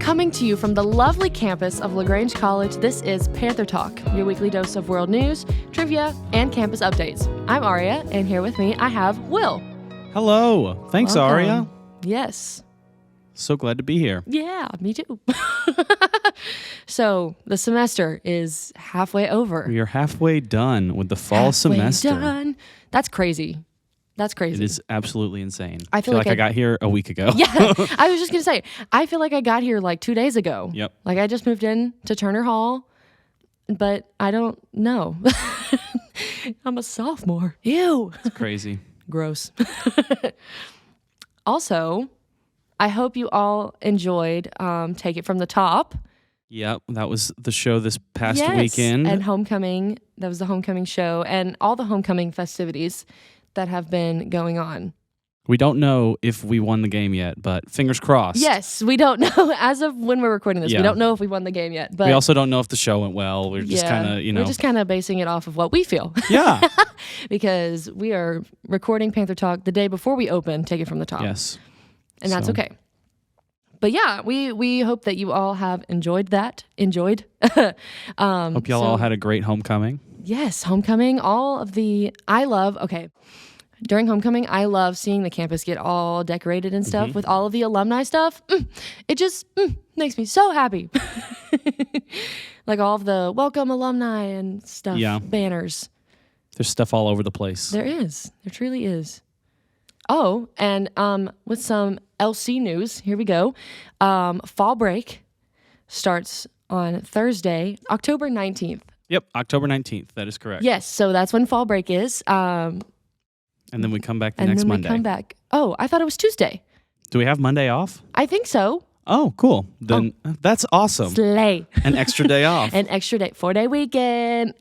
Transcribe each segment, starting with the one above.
Coming to you from the lovely campus of LaGrange College, this is Panther Talk, your weekly dose of world news, trivia, and campus updates. I'm Aria, and here with me I have Will. Hello. Thanks, Welcome. Aria. Yes. So glad to be here. Yeah, me too. So the semester is halfway over. We are halfway done with the fall semester. Done. That's crazy. That's crazy. It is absolutely insane. I feel like I got here a week ago. Yeah, I was just going to say, I feel like I got here like 2 days ago. Yep. Like I just moved in to Turner Hall, but I don't know. I'm a sophomore. Ew. It's crazy. Gross. Also, I hope you all enjoyed Take It From the Top. Yep. That was the show this past Yes, weekend. and Homecoming. That was the Homecoming show and all the Homecoming festivities that have been going on. We don't know if we won the game yet, but fingers crossed. Yes, we don't know. As of when we're recording this, Yeah. we don't know if we won the game yet. But we also don't know if the show went well. We're just yeah, kind of, we're just kind of basing it off of what we feel. Yeah. Because we are recording Panther Talk the day before we open Take It From the Top. Yes. And that's So- okay. But yeah, we hope that you all have enjoyed that. Hope y'all all had a great homecoming. Yes, Homecoming, during Homecoming, I love seeing the campus get all decorated and stuff with all of the alumni stuff. It just makes me so happy. Like all of the welcome alumni and stuff, Yeah. banners. There's stuff all over the place. There truly is. Oh, and with some LC news, here we go. Fall break starts on Thursday, October 19th. Yep. October 19th. That is correct. Yes, so that's when fall break is. And then we come back And next then Monday. we come back. Oh, I thought it was Tuesday. Do we have Monday off? I think so. Oh, cool. Then that's awesome. Slay. An extra day off. An extra day, 4-day weekend.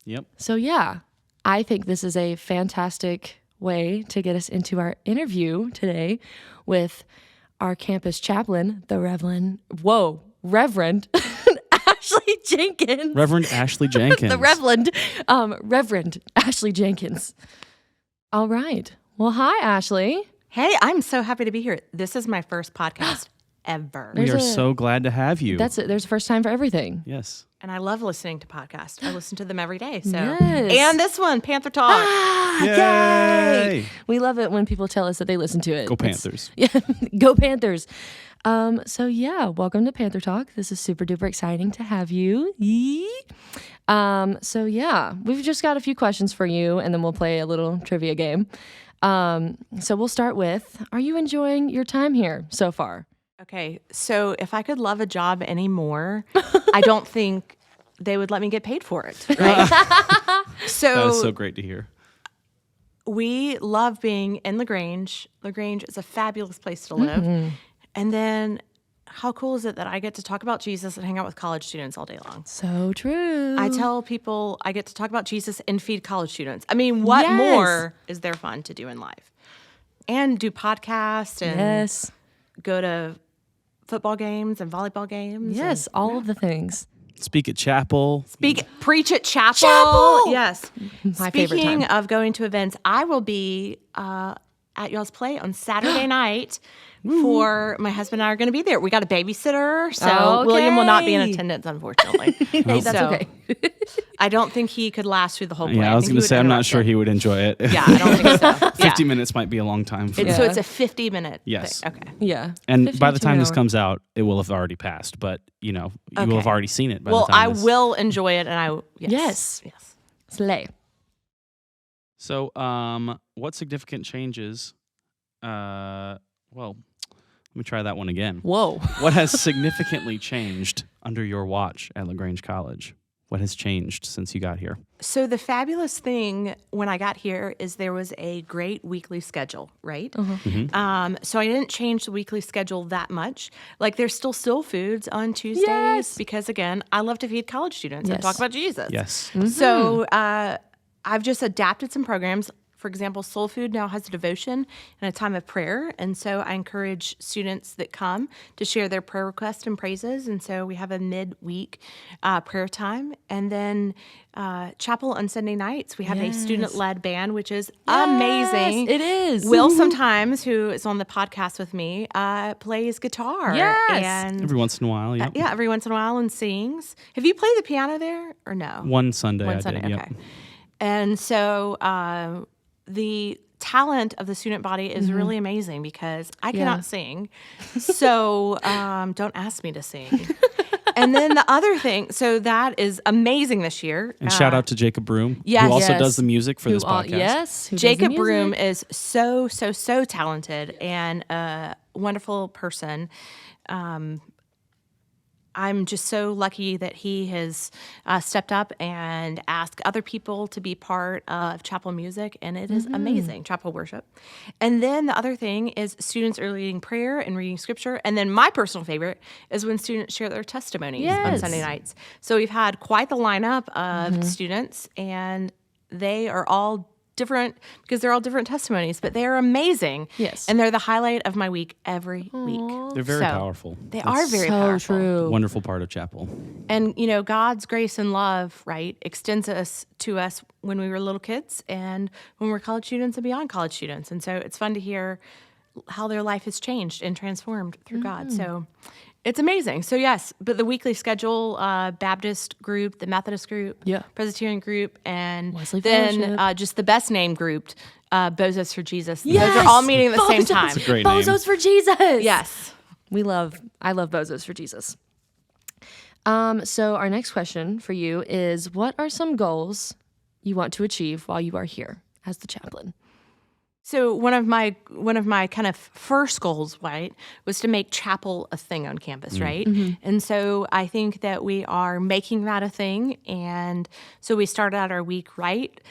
Yep. So yeah, I think this is a fantastic way to get us into our interview today with our campus chaplain, the Reverend Ashley Jenkins. Reverend Ashley Jenkins. The Reverend Ashley Jenkins. All right. Well, hi, Ashley. Hey, I'm so happy to be here. This is my first podcast ever. We are There's so glad to have you. That's it. There's a first time for everything. Yes. And I love listening to podcasts. I listen to them every day. So Yes. And this one, Panther Talk. Yay! We love it when people tell us that they listen to it. Go Panthers. Yeah, go Panthers. So yeah, welcome to Panther Talk. This is super duper exciting to have you. Yee. So yeah, we've just got a few questions for you, and then we'll play a little trivia game. So we'll start with, are you enjoying your time here so far? Okay, so if I could love a job anymore, I don't think they would let me get paid for it, right? That is so great to hear. We love being in LaGrange. LaGrange is a fabulous place to live. And then how cool is it that I get to talk about Jesus and hang out with college students all day long? So true. I tell people I get to talk about Jesus and feed college students. I mean, what Yes. more is there fun to do in life? And do podcasts and Yes. go to football games and volleyball games. Yes, all of the things. Speak at chapel. Preach at chapel. Chapel! Yes. My favorite Speaking time. of going to events, I will be at y'all's play on Saturday night for my husband and I are going to be there. We got a babysitter, so William will not be in Okay. attendance, unfortunately. Hey, that's So, okay. I don't think he could last through the whole play. Yeah, I was think going he to say, would I'm not interrupt sure it. he would enjoy it. Yeah, I don't think so. 50 minutes might be a long time for So him. it's a 50-minute Yes. thing. Okay. Yeah. And by 52 the time this hour. comes out, it will have already passed. But, you will have Okay. already seen it by Well, the time I this... will enjoy it, and Yes. Yes. Slay. So, what significant changes... let me try that one again. Whoa. What has significantly changed under your watch at LaGrange College? What has changed since you got here? So the fabulous thing when I got here is there was a great weekly schedule, right? So I didn't change the weekly schedule that much. Like there's still foods on Tuesdays Yes. because again, I love to feed college students and Yes. talk about Jesus. Yes. So I've just adapted some programs. For example, Soul Food now has a devotion and a time of prayer. And so I encourage students that come to share their prayer requests and praises. And so we have a midweek prayer time. And then chapel on Sunday nights, we have a student-led band, which is amazing. It is. Will sometimes, who is on the podcast with me, plays guitar. Yes. And Every once in a while, yeah. yeah, every once in a while, and sings. Have you played the piano there or no? One Sunday I Sunday, did, yep. okay. And so the talent of the student body is really amazing because I cannot sing. So don't ask me to sing. And then the other thing, so that is amazing this year. And shout out to Jacob Broom, yes. who also Yes. does the music for this podcast. Yes. Jacob Broom is so talented and a wonderful person. I'm just so lucky that he has stepped up and asked other people to be part of chapel music, and it is amazing, chapel worship. And then the other thing is students are leading prayer and reading scripture. And then my personal favorite is when students share their testimonies on Sunday nights. So we've had quite the lineup of students, and they are all different because they're all different testimonies, but they are amazing. Yes. And they're the highlight of my week every week. They're very powerful. They are very So powerful. true. Wonderful part of chapel. And, you know, God's grace and love, right, extends to us when we were little kids and when we're college students and beyond college students. And so it's fun to hear how their life has changed and transformed through God. So it's amazing. So, yes, but the weekly schedule, Baptist group, the Methodist group, Presbyterian group, and Wesley then Fellowship. just the best name grouped, Bozos for Jesus. Those are all meeting at the same time. It's a great name. Bozos for Jesus. Yes. I love Bozos for Jesus. So our next question for you is, what are some goals you want to achieve while you are here as the chaplain? So one of my kind of first goals, right, was to make chapel a thing on campus, right? And so I think that we are making that a thing. And so we started out our week right.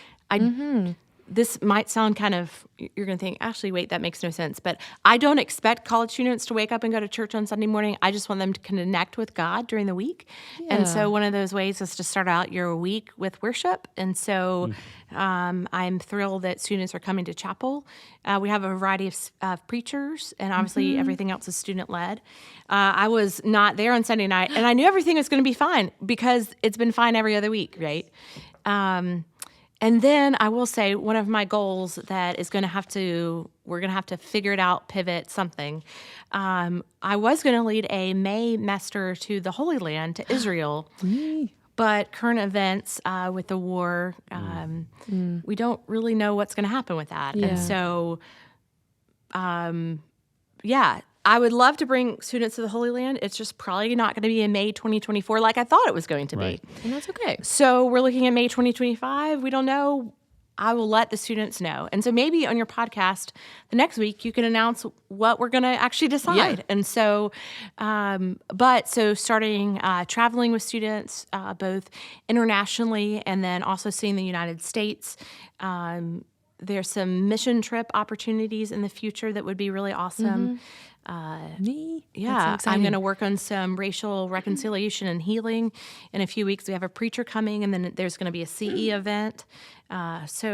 This might sound kind of, you're going to think, actually, wait, that makes no sense. But I don't expect college students to wake up and go to church on Sunday morning. I just want them to connect with God during the week. And so one of those ways is to start out your week with worship. And so I'm thrilled that students are coming to chapel. We have a variety of preachers, and obviously everything else is student-led. I was not there on Sunday night, and I knew everything was going to be fine because it's been fine every other week, right? And then I will say one of my goals that is going to have to, we're going to have to figure it out, pivot something. I was going to lead a May Mester to the Holy Land, to Israel. But current events with the war, we don't really know what's going to happen with that. And so, I would love to bring students to the Holy Land. It's just probably not going to be in May 2024 like I thought it was going to be. And that's okay. So we're looking at May 2025. We don't know. I will let the students know. And so maybe on your podcast the next week, you can announce what we're going to actually decide. Yeah. And so, so starting traveling with students, both internationally and then also seeing the United States. There's some mission trip opportunities in the future that would be really awesome. That's so I'm going to work on some racial reconciliation and healing. In a few weeks, we have a preacher coming, and then there's going to be a CE event. I'm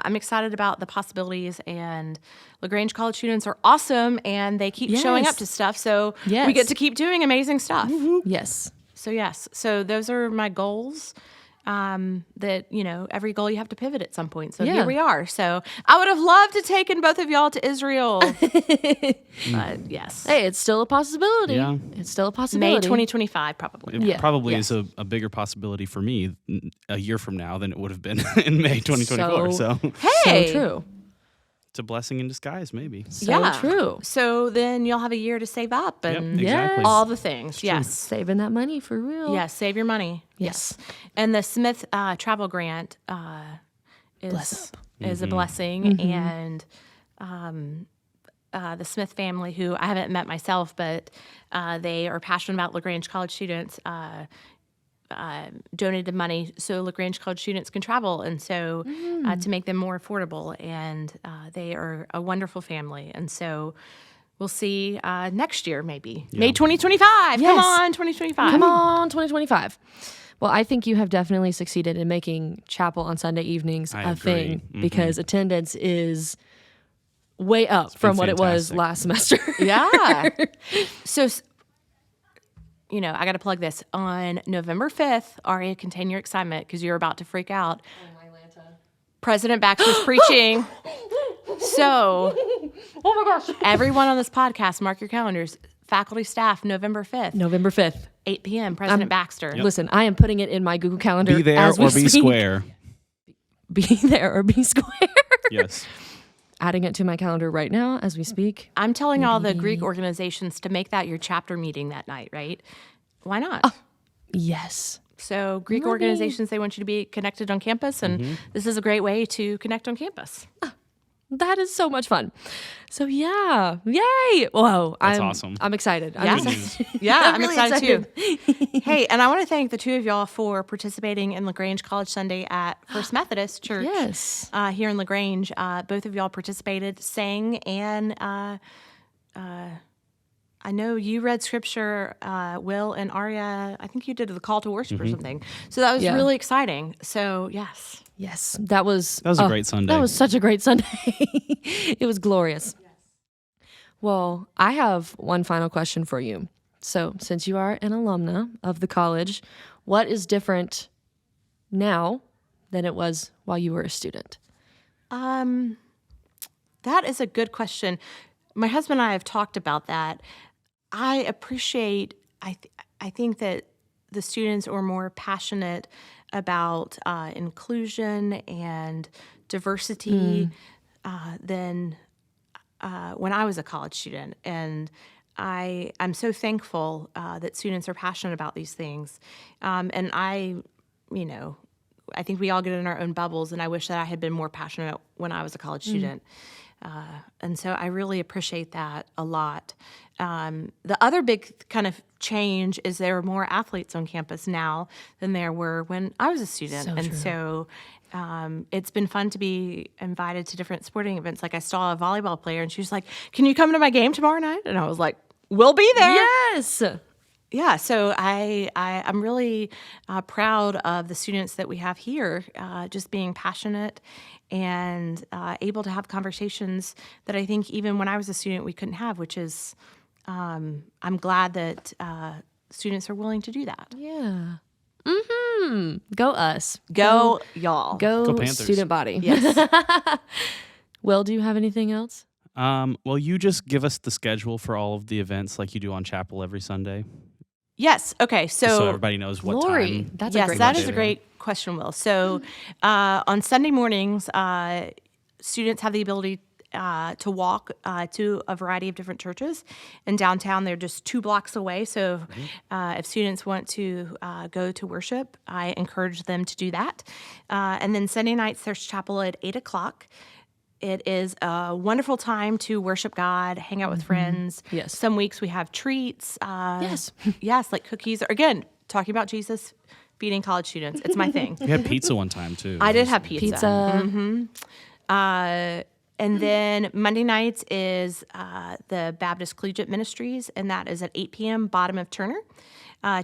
excited about the possibilities, and LaGrange College students are awesome, and they keep showing up to stuff, so we get to keep doing amazing stuff. Yes. So those are my goals. That, every goal you have to pivot at some point. So here we are. So I would have loved to taken both of y'all to Israel. But yes. Hey, it's still a possibility. Yeah. It's still a possibility. May 2025 probably. It probably is a bigger possibility for me a year from now than it would have been in May 2024. So Hey. So true. it's a blessing in disguise, maybe. So true. So then you'll have a year to save up and exactly. all the things. Yes. Saving that money for real. Yes, save your money. Yes. And the Smith travel grant is a blessing. And the Smith family, who I haven't met myself, but they are passionate about LaGrange College students, donated money so LaGrange College students can travel, and so to make them more affordable. And they are a wonderful family. And so we'll see next year, maybe. May 2025. Yes. Come on, 2025. Come on, 2025. Well, I think you have definitely succeeded in making chapel on Sunday evenings I a agree. thing Mm-hmm. because attendance is way up from what it was fantastic. last semester. Yeah. So, I got to plug this. On November 5th, Aria, contain your excitement because you're about to freak out. President Baxter's preaching. So, Oh my gosh. everyone on this podcast, mark your calendars. Faculty, staff, November 5th, November 5th. 8 p.m., President Baxter. Listen, I am putting it in my Google Calendar. Be there as we or be speak. square. Be there or be square. Yes. Adding it to my calendar right now as we speak. I'm telling all the Greek organizations to make that your chapter meeting that night, right? Why not? Yes. So Greek organizations, they want you to be connected on campus, and this is a great way to connect on campus. That is so much fun. So yeah, yay! Whoa, That's I'm awesome. I'm excited. Yeah. I'm excited. Yeah, I'm really excited too. Hey, and I want to thank the two of y'all for participating in LaGrange College Sunday at First Methodist Church. Yes. Here in LaGrange. Both of y'all participated, sang, and I know you read scripture, Will and Aria. I think you did the call to worship or something. So that was Yeah. really exciting. So, yes. Yes, that was a great Sunday. That was such a great Sunday. It was glorious. Well, I have one final question for you. So, since you are an alumna of the college, what is different now than it was while you were a student? That is a good question. My husband and I have talked about that. I appreciate, I think that the students are more passionate about inclusion and diversity than when I was a college student. And I'm so thankful that students are passionate about these things. And I think we all get in our own bubbles, and I wish that I had been more passionate when I was a college student. And so I really appreciate that a lot. The other big kind of change is there are more athletes on campus now than there were when I was a student. So it's been fun to be invited to different sporting events. Like I saw a volleyball player and she was like, "Can you come to my game tomorrow night?" And I was like, "We'll be there." Yes. Yeah, so I'm really proud of the students that we have here, just being passionate and able to have conversations that I think even when I was a student we couldn't have, which is I'm glad that students are willing to do that. Yeah. Go us. Go y'all. Go Panthers. student body. Yes. Will, do you have anything else? Well, you just give us the schedule for all of the events like you do on chapel every Sunday, Yes. Okay. so everybody knows what Lori, time. that's a Yes, great that question. is a great question, Will. So on Sunday mornings, students have the ability to walk to a variety of different churches. In downtown, they're just 2 blocks away. So if students want to go to worship, I encourage them to do that. And then Sunday nights, there's chapel at 8 o'clock. It is a wonderful time to worship God, hang out with friends. Yes. Some weeks we have treats. Yes. Yes, like cookies. Or again, talking about Jesus, feeding college students. It's my thing. You had pizza one time too. I did have pizza. Pizza. And then Monday nights is the Baptist Collegiate Ministries, and that is at 8 p.m., bottom of Turner.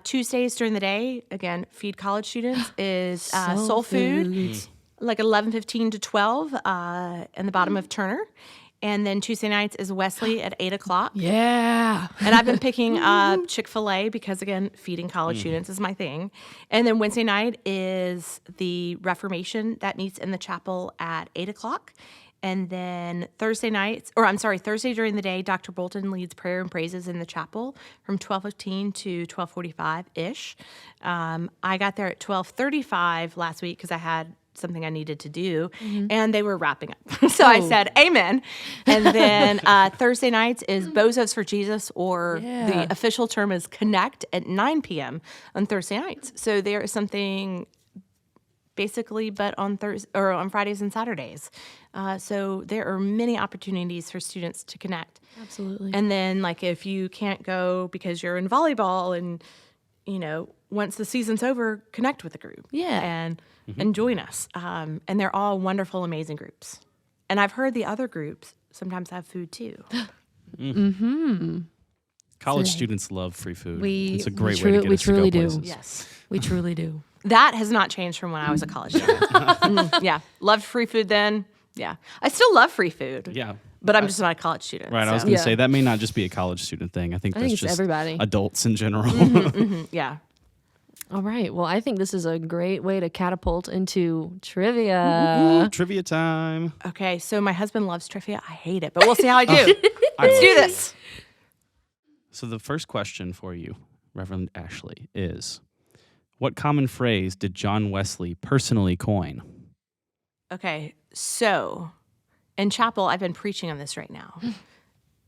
Tuesdays during the day, again, feed college students, is Soul Food, like 11:15 to 12 in the bottom of Turner. And then Tuesday nights is Wesley at 8 o'clock. Yeah. And I've been picking up Chick-fil-A because, again, feeding college students is my thing. And then Wednesday night is the Reformation that meets in the chapel at 8 o'clock. And then Thursday during the day, Dr. Bolton leads prayer and praises in the chapel from 12:15 to 12:45-ish. I got there at 12:35 last week because I had something I needed to do, and they were wrapping up. So I said, amen. And then Thursday nights is Bozos for Jesus, or the official term is Connect at 9 p.m. on Thursday nights. So there is something basically, but on Fridays and Saturdays. So there are many opportunities for students to connect. Absolutely. And then, like, if you can't go because you're in volleyball, and once the season's over, connect with the group. Yeah. And join us. And they're all wonderful, amazing groups. And I've heard the other groups sometimes have food too. College So- students love free food. We- It's a we great tru- way to get we us to go truly do. places. Yes. We truly do. That has not changed from when I was a college student. Yeah. Loved free food then. Yeah. I still love free food. Yeah. But I'm just not a college student. Right. I was so. going to Yeah. say that may not just be a college student thing. I think I that's think it's just everybody. adults in general. Yeah. All right. Well, I think this is a great way to catapult into trivia. Trivia time. Okay. So my husband loves trivia. I hate it, but we'll see how I do. Let's do this. So the first question for you, Reverend Ashley, is what common phrase did John Wesley personally coin? Okay. So in chapel, I've been preaching on this right now.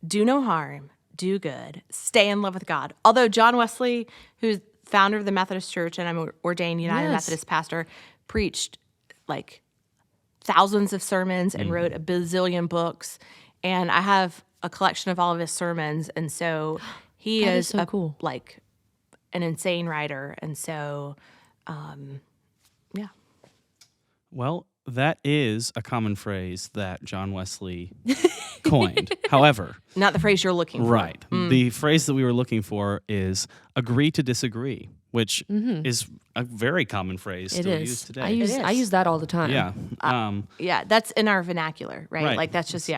Do no harm, do good, stay in love with God. Although John Wesley, who's founder of the Methodist Church and I'm an ordained United Yes. Methodist pastor, preached like thousands of sermons and wrote a bazillion books. And I have a collection of all of his sermons. And so he That is is so cool. like an insane writer. And so, yeah. Well, that is a common phrase that John Wesley coined. However, Not the phrase you're looking for. right, the phrase that we were looking for is agree to disagree, which is a very common phrase It still is. used today. I use that all the time. yeah. Yeah, that's in our vernacular, right? Right. Like that's just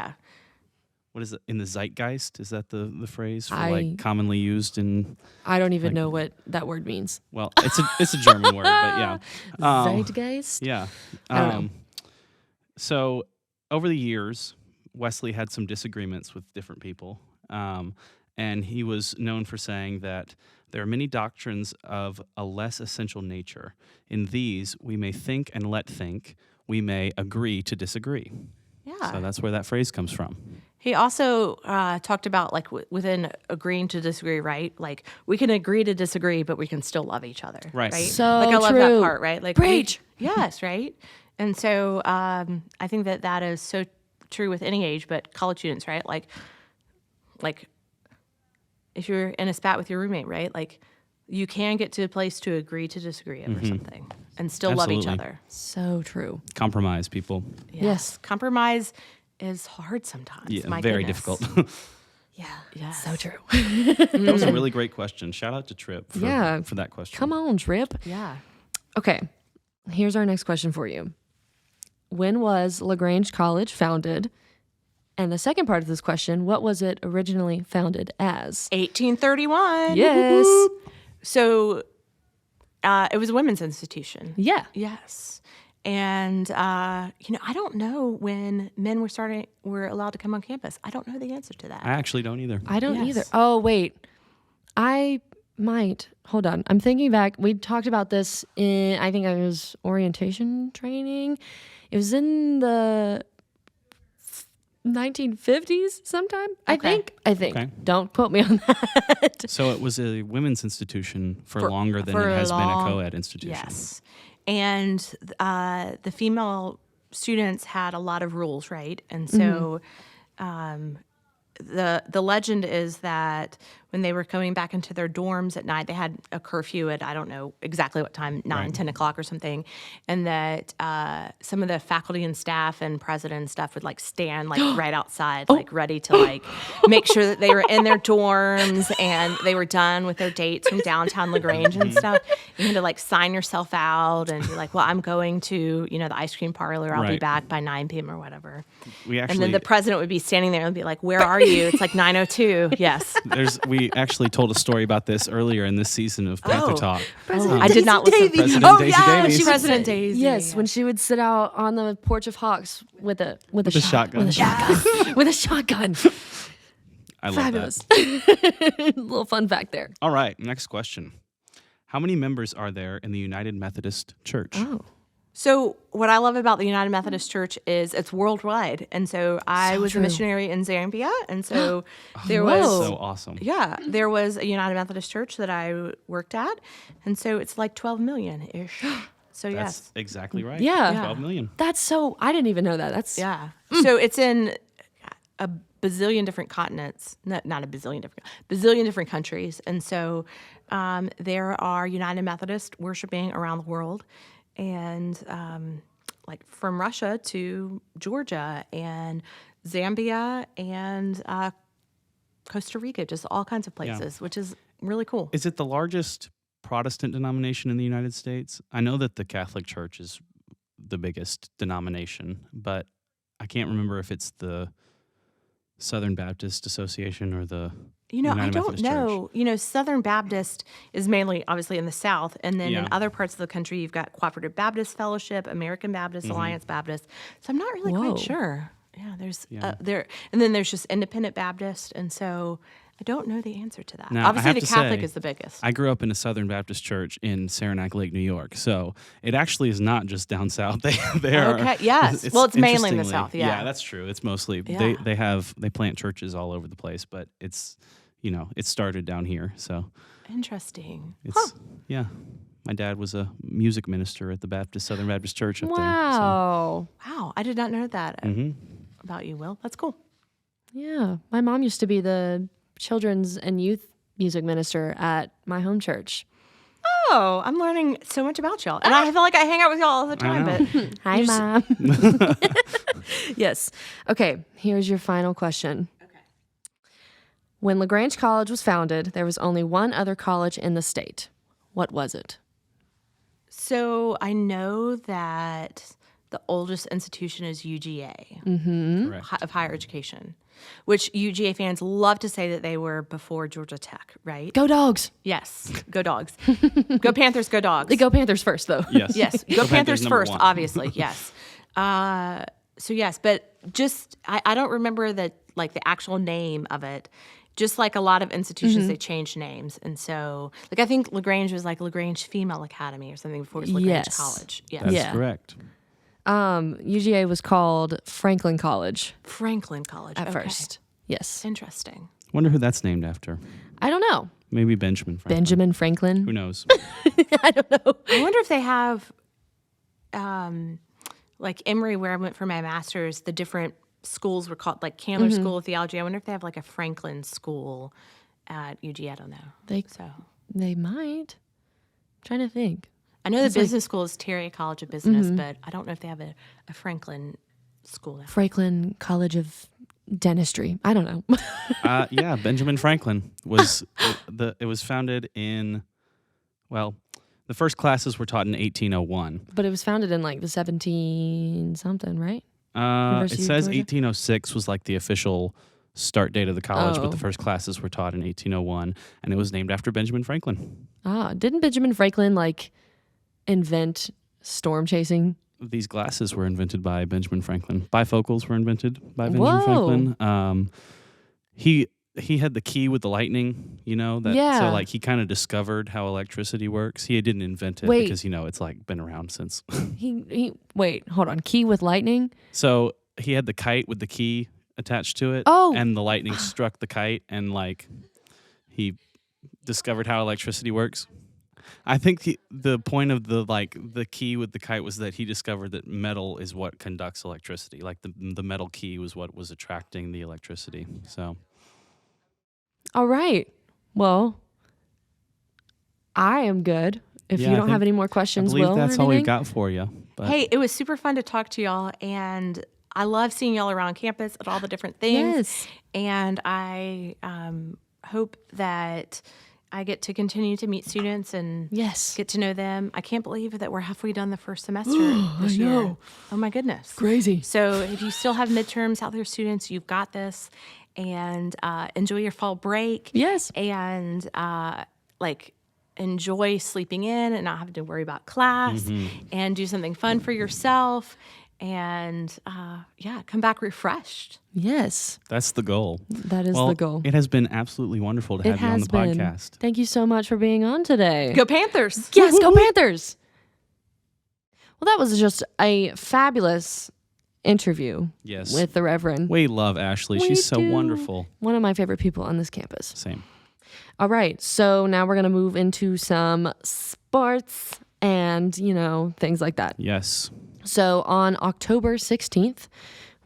What is it? In the zeitgeist? Is that the phrase for I- like commonly used in? I don't even know what that word means. Well, it's a German word, but yeah. Zeitgeist? Yeah. I don't know. So over the years, Wesley had some disagreements with different people, and he was known for saying that there are many doctrines of a less essential nature. In these, we may think and let think. We may agree to disagree. yeah. So that's where that phrase comes from. He also talked about like within agreeing to disagree, right? Like we can agree to disagree, but we can still love each other, Right. So like I love that true. part, right? Like Preach. yes, right. And so I think that is so true with any age, but college students, right? Like if you're in a spat with your roommate, right? Like you can get to a place to agree to disagree over something and still love each Absolutely. other. So true. Compromise, people. Yes. Compromise is hard sometimes. Yeah, My very goodness. difficult. Yeah. Yes. So true. That was a really great question. Shout out to Tripp for, Yeah. for that question. Come on, Trip. Yeah. Okay. Here's our next question for you. When was LaGrange College founded? And the second part of this question, what was it originally founded as? 1831. Yes. So it was a women's institution. Yeah. Yes. And I don't know when men were allowed to come on campus. I don't know the answer to that. I actually don't either. I don't Yes. either. Oh, wait. I might. Hold on. I'm thinking back. We talked about this in, I think it was orientation training. It was in the 1950s sometime. Okay. I think. Okay. Don't quote me on that. So it was a women's institution for longer than for it has been a long- co-ed institution. Yes. And the female students had a lot of rules, right? And so the legend is that when they were coming back into their dorms at night, they had a curfew at, I don't know exactly what time, 9, Right. 10 o'clock or something. And that some of the faculty and staff and president and stuff would like stand like right outside, like ready to like make sure that they were in their dorms and they were done with their dates from downtown LaGrange and stuff. You had to like sign yourself out and be like, well, I'm going to, the ice cream parlor. I'll be Right. back by 9 p.m. or whatever. We And actually then the president would be standing there and be like, where are you? It's like 9:02. Yes. we actually told a story about this earlier in this season of Panther Oh. Talk. I did not listen. President Oh, Daisy yeah, Davies. she was President Daisy. Yes, when she would sit out on the porch of Hawks with a shotgun. With a shotgun. With a shotgun. I love Fabulous. that. Little fun fact there. All right, next question. How many members are there in the United Methodist Church? Oh. So what I love about the United Methodist Church is it's worldwide. And so I So was true. a missionary in Zambia. And so there Whoa. was, So awesome. yeah, there was a United Methodist Church that I worked at. And so it's like 12 million-ish. So That's yes. exactly right. Yeah. 12 million. That's so, I didn't even know that. That's, Yeah. So it's in a bazillion different continents, not a bazillion different countries. And so there are United Methodist worshiping around the world. And like from Russia to Georgia and Zambia and Costa Rica, just all kinds of places, which is really cool. Is it the largest Protestant denomination in the United States? I know that the Catholic Church is the biggest denomination, but I can't remember if it's the Southern Baptist Association or the United I don't Methodist know. Church. Southern Baptist is mainly obviously in the South, and then in other parts of the country, you've got Cooperative Baptist Fellowship, American Baptist, Alliance Baptist. So I'm not really quite sure. Yeah, there's and then there's just Independent Baptist, and so I don't know the answer to that. Now, Obviously, I have the to Catholic say, is the biggest. I grew up in a Southern Baptist church in Saranac Lake, New York, so it actually is not just down south. They are Okay, yes. Well, it's mainly in the interestingly- South, yeah. Yeah, that's true. It's mostly Yeah. they plant churches all over the place, but it's it started down here, so Interesting. it's My dad was a music minister at the Southern Baptist Church up there. Wow. Wow, I did not know that So. about you, Will. That's cool. Yeah. My mom used to be the children's and youth music minister at my home church. Oh, I'm learning so much about y'all. And I feel like I hang out with y'all all the time, know. but Hi, you're Mom. Yes. Okay, here's your final question. Okay. When LaGrange College was founded, there was only one other college in the state. What was it? So I know that the oldest institution is UGA Correct. of higher education, which UGA fans love to say that they were before Georgia Tech, right? Go Dogs. Yes. Go Dogs. Go Panthers, go Dogs. They go Panthers first, though. Yes. Yes. Go Panthers number first, one. obviously. Yes. So yes, but just I don't remember the actual name of it. Just like a lot of institutions, they changed names, and so I think LaGrange was like LaGrange Female Academy or something before it was LaGrange Yes. College. Yes. That's Yeah. correct. UGA was called Franklin College Franklin College at okay. first. Yes. Interesting. Wonder who that's named after. I don't know. Maybe Benjamin Franklin. Benjamin Franklin. Who knows? I don't know. I wonder if they have, like Emory, where I went for my master's, the different schools were called like Candler School of Theology. I wonder if they have like a Franklin school at UGA. I don't know. They might. I'm trying to think. I know the business school is Terry College of Business, but I don't know if they have a Franklin school now. Franklin College of Dentistry. I don't know. Yeah, Benjamin Franklin was it was founded in, the first classes were taught in 1801. But it was founded in like the 17 something, right? It University of says Georgia? 1806 was like the official start date of the college, but Oh. the first classes were taught in 1801, and it was named after Benjamin Franklin. Didn't Benjamin Franklin invent storm chasing? These glasses were invented by Benjamin Franklin. Bifocals were invented by Benjamin Whoa. Franklin. He had the key with the lightning, Yeah. so he kind of discovered how electricity works. He didn't invent it Wait. because it's been around since. Wait, hold on. Key with lightning? So he had the kite with the key attached to it. Oh. And the lightning struck the kite, and he discovered how electricity works. I think the point of the key with the kite was that he discovered that metal is what conducts electricity. Like the metal key was what was attracting the electricity. So All right. Well, I am good. If Yeah, you I don't have think- any more I questions, believe Will, that's or all we've anything? got for you. But Hey, it was super fun to talk to y'all, and I love seeing y'all around campus at all the different things. Yes. And I hope that I get to continue to meet students and Yes. get to know them. I can't believe that we're halfway done the first semester this year. know. Oh my goodness. Crazy. So if you still have midterms out there, students, you've got this. And enjoy your fall break. Yes. And enjoy sleeping in and not having to worry about class, and do something fun for yourself. And come back refreshed. Yes. that's the goal. That is Well, the goal. It has been absolutely wonderful to It have you on has the been. podcast. Thank you so much for being on today. Go Panthers. Yes, go Panthers. Well, that was just a fabulous interview Yes. with the Reverend. We love Ashley. We She's so do. wonderful. One of my favorite people on this campus. Same. All right, so now we're going to move into some sports and, things like that. Yes. So on October 16th,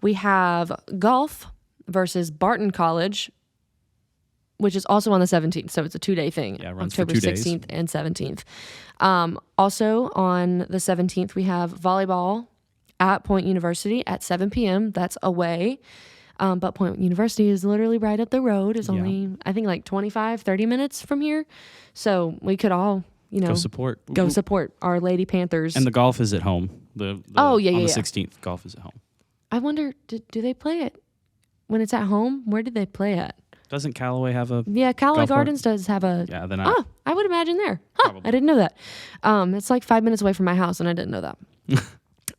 we have golf versus Barton College, which is also on the 17th. So it's a 2-day thing. Yeah, it runs for October 2 days. 16th and 17th. Also on the 17th, we have volleyball at Point University at 7 p.m. That's away. But Point University is literally right up the road. It's only, I think, like 25, 30 minutes from here. So we could all, Go support our Lady Panthers. And the golf is at home. On the 16th, golf is at home. I wonder, do they play it when it's at home? Where did they play it? Doesn't Callaway have a Callaway Gardens does have a... Yeah, then I would imagine there. Huh, I didn't know that. It's like 5 minutes away from my house, and I didn't know that.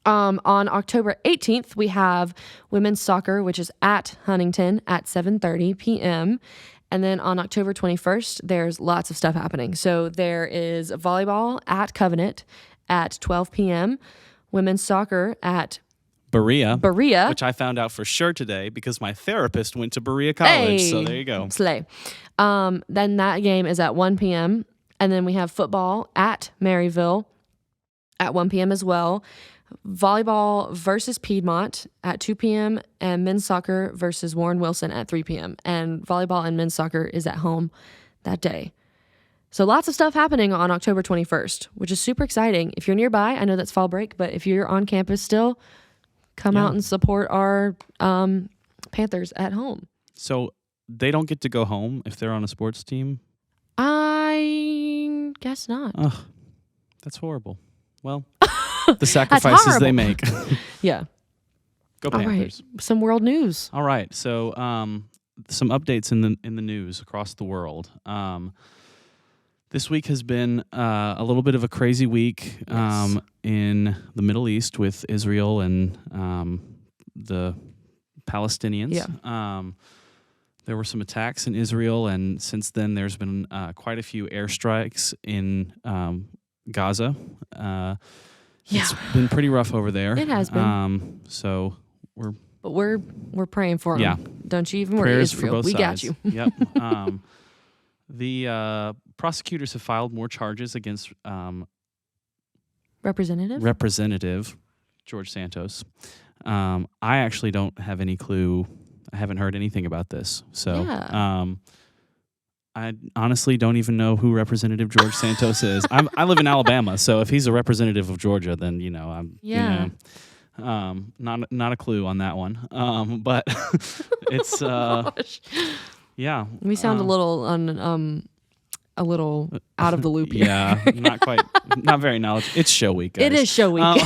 On October 18th, we have women's soccer, which is at Huntington at 7:30 p.m., and then on October 21st, there's lots of stuff happening. So there is volleyball at Covenant at 12 p.m., women's soccer at Berea, which I found out for sure today because my therapist went to Berea College. So there you go. Slay. Then that game is at 1 p.m., and then we have football at Maryville at 1 p.m. as well. Volleyball versus Piedmont at 2 p.m. and men's soccer versus Warren Wilson at 3 p.m. And volleyball and men's soccer is at home that day. So lots of stuff happening on October 21st, which is super exciting. If you're nearby, I know that's fall break, but if you're on campus still, come out and support our Panthers at home. So they don't get to go home if they're on a sports team? I guess not. Ugh, that's horrible. Well, the sacrifices they make. Yeah. Go Panthers. All right. Some world news. All right. So some updates in the news across the world. This week has been a little bit of a crazy week in the Middle East with Israel and the Palestinians. Yeah. There were some attacks in Israel, and since then there's been quite a few airstrikes in Gaza. It's been pretty rough over there. It has been. So we're praying for them. Yeah. Don't you even worry, Prayers Israel. for both we sides. got you. Yep. The prosecutors have filed more charges against Representative George Santos. I actually don't have any clue. I haven't heard anything about this. So I honestly don't even know who Representative George Santos is. I live in Alabama, so if he's a representative of Georgia, then not a clue on that one. But it's yeah. We sound a little out of the loop here. Yeah, not very knowledgeable. It's show week, guys. It is show week.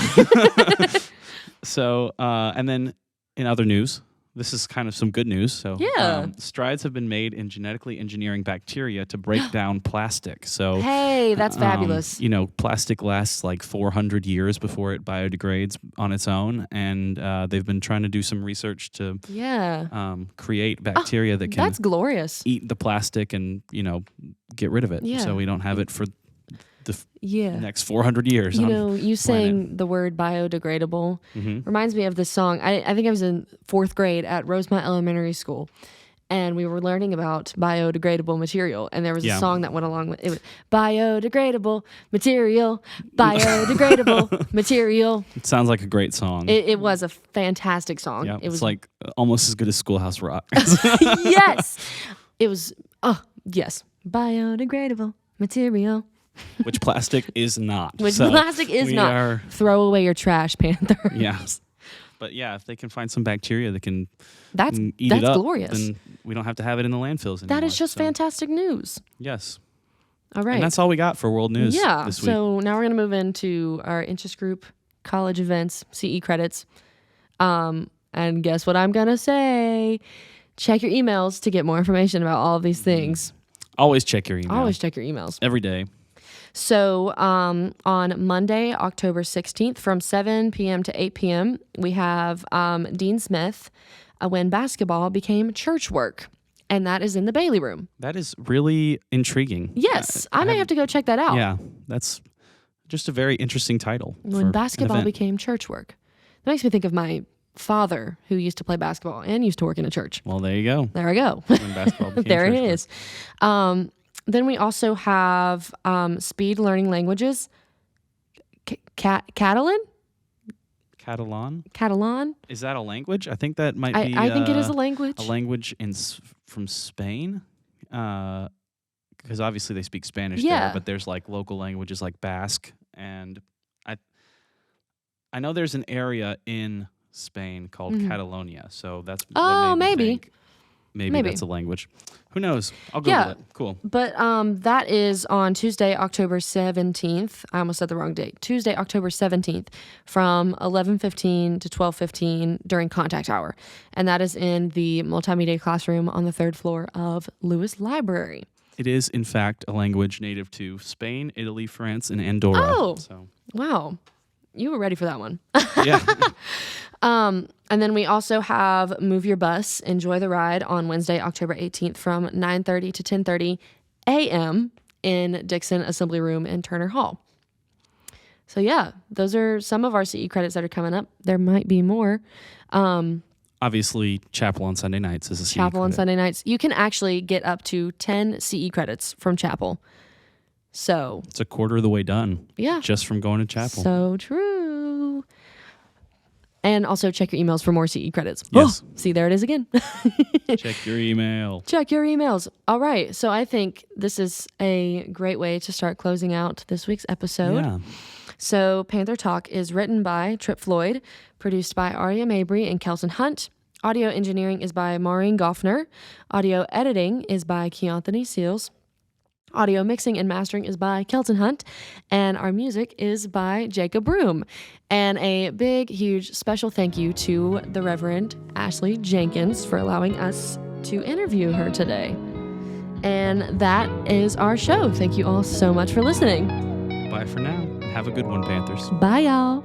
So, and then in other news, this is kind of some good news. So, strides have been made in genetically engineering bacteria to break down plastic. So, hey, that's fabulous. Plastic lasts like 400 years before it biodegrades on its own, and they've been trying to do some research to create bacteria that can that's glorious. Eat the plastic and get rid of it, so we don't have it for the next 400 years. You saying the word biodegradable reminds me of this song. I think I was in 4th grade at Rosemont Elementary School, and we were learning about biodegradable material, and there was a song that went along with it. Was biodegradable material, biodegradable material. It sounds like a great song. It was a fantastic song. Yeah, it was like almost as good as Schoolhouse Rock. Yes. It was, yes, biodegradable material. Which plastic is not. Throw away your trash, Panther. Yes. But if they can find some bacteria that can eat that's it up, glorious. then we don't have to have it in the landfills anymore. That is just fantastic news. Yes. All right. And that's all we got for world news this week. So now we're going to move into our interest group, college events, CE credits. And guess what I'm going to say? Check your emails to get more information about all of these things. Always check your emails. Always check your emails. Every day. So on Monday, October 16th, from 7 p.m. to 8 p.m., we have Dean Smith, when basketball became church work, and that is in the Bailey Room. That is really intriguing. Yes, I may have to go check that out. Yeah, that's just a very interesting title. When basketball became church work. That makes me think of my father, who used to play basketball and used to work in a church. Well, there you go. There I go. When basketball became there church it is. Then we also have speed learning languages. Catalan? Catalan? Is that a language? I think that might be. I think it is a language. A language from Spain, because obviously they speak Spanish there. But there's like local languages like Basque, and I know there's an area in Spain called Catalonia. So that's Oh, what made me maybe. think maybe that's a language. Who knows? I'll Google it. Cool. But that is on Tuesday, October 17th. I almost said the wrong date. Tuesday, October 17th from 11:15 to 12:15 during contact hour. And that is in the multimedia classroom on the 3rd floor of Lewis Library. It is, in fact, a language native to Spain, Italy, France, and Andorra. Oh, so. Wow. You were ready for that one. Yeah. And then we also have Move Your Bus, Enjoy the Ride on Wednesday, October 18th from 9:30 to 10:30 a.m. in Dixon Assembly Room in Turner Hall. So yeah, those are some of our CE credits that are coming up. There might be more. Obviously, chapel on Sunday nights is a CE Chapel on credit. Sunday nights. You can actually get up to 10 CE credits from chapel. So It's a quarter of the way done. Yeah. Just from going to chapel. So true. And also check your emails for more CE credits. Yes. Oh, see, there it is again. Check your email. Check your emails. All right. So I think this is a great way to start closing out this week's episode. Yeah. So Panther Talk is written by Trip Floyd, produced by Aria Mabry and Kelton Hunt. Audio engineering is by Maureen Goughnour. Audio editing is by KeOnthany Seals. Audio mixing and mastering is by Kelton Hunt, and our music is by Jacob Broom. And a big, huge special thank you to the Reverend Ashley Jenkins for allowing us to interview her today. And that is our show. Thank you all so much for listening. Bye for now. Have a good one, Panthers. Bye, y'all.